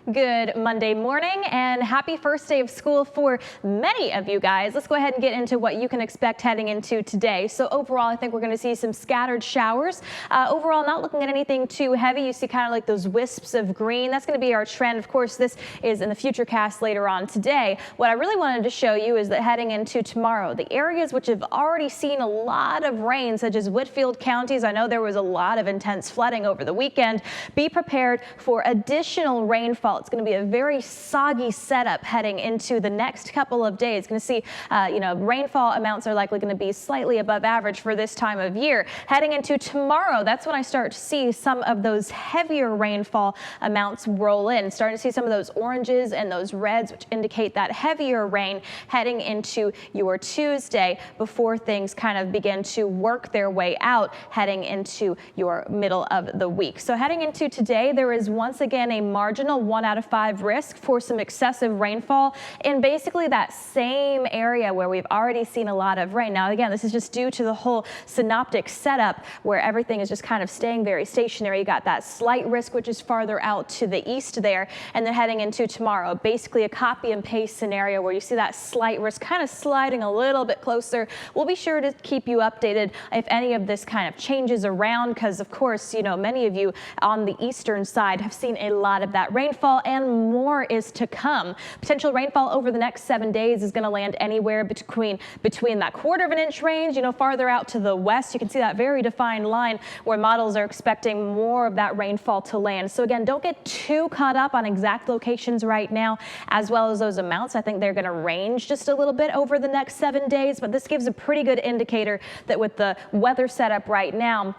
Good Monday morning and happy first day of school for many of you guys. Let's go ahead and get into what you can expect heading into today. So overall, I think we're going to see some scattered showers. Overall, not looking at anything too heavy. You see kind of like those wisps of green. That's going to be our trend. Of course, this is in the futurecast later on today. What I really wanted to show you is that heading into tomorrow, the areas which have already seen a lot of rain, such as Whitfield counties. I know there was a lot of intense flooding over the weekend. Be prepared for additional rainfall. It's going to be a very soggy setup heading into the next couple of days. Going to see, rainfall amounts are likely going to be slightly above average for this time of year. Heading into tomorrow, that's when I start to see some of those heavier rainfall amounts roll in. Starting to see some of those oranges and those reds, which indicate that heavier rain heading into your Tuesday before things kind of begin to work their way out heading into your middle of the week. So heading into today, there is once again a marginal 1 out of 5 risk for some excessive rainfall in basically that same area where we've already seen a lot of rain. Now, again, this is just due to the whole synoptic setup where everything is just kind of staying very stationary. You got that slight risk, which is farther out to the east there. And then heading into tomorrow, basically a copy and paste scenario where you see that slight risk kind of sliding a little bit closer. We'll be sure to keep you updated if any of this kind of changes around, because of course, many of you on the eastern side have seen a lot of that rainfall, and more is to come. Potential rainfall over the next 7 days is going to land anywhere between that 1/4 of an inch range, farther out to the west. You can see that very defined line where models are expecting more of that rainfall to land. So again, don't get too caught up on exact locations right now, as well as those amounts. I think they're going to range just a little bit over the next 7 days, but this gives a pretty good indicator that with the weather setup right now,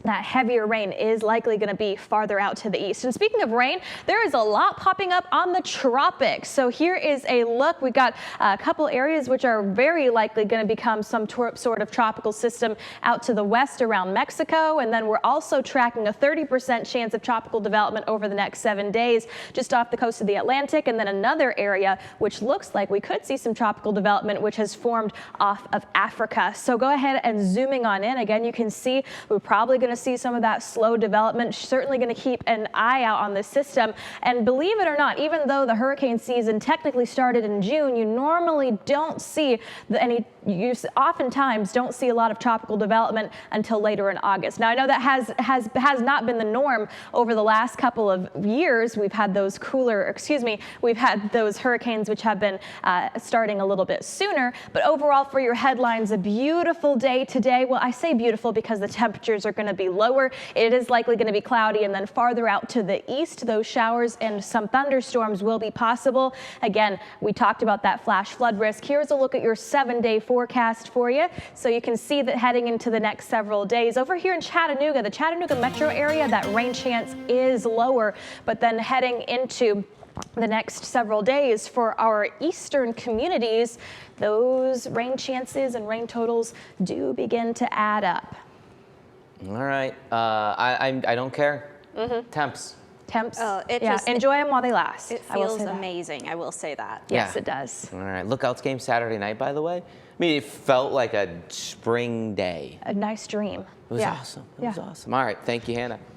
that heavier rain is likely going to be farther out to the east. And speaking of rain, there is a lot popping up on the tropics. So here is a look. We've got a couple areas which are very likely going to become some sort of tropical system out to the west around Mexico. And then we're also tracking a 30% chance of tropical development over the next 7 days just off the coast of the Atlantic. And then another area which looks like we could see some tropical development which has formed off of Africa. So go ahead and zooming on in. Again, you can see we're probably going to see some of that slow development. Certainly going to keep an eye out on this system. And believe it or not, even though the hurricane season technically started in June, you normally don't see you oftentimes don't see a lot of tropical development until later in August. Now, I know that has not been the norm over the last couple of years. We've had those we've had those hurricanes which have been starting a little bit sooner. But overall, for your headlines, a beautiful day today. Well, I say beautiful because the temperatures are going to be lower. It is likely going to be cloudy, and then farther out to the east, those showers and some thunderstorms will be possible. Again, we talked about that flash flood risk. Here's a look at your 7-day forecast for you. So you can see that heading into the next several days over here in Chattanooga, the Chattanooga metro area, that rain chance is lower, but then heading into the next several days for our eastern communities, those rain chances and rain totals do begin to add up. All right. I don't care. Temps. Enjoy them while they last. It feels amazing. I will say that. Yes, it does. All right. Lookouts game Saturday night, by the way. I mean, it felt like a spring day. A nice dream. It was awesome. It was awesome. All right. Thank you, Hannah.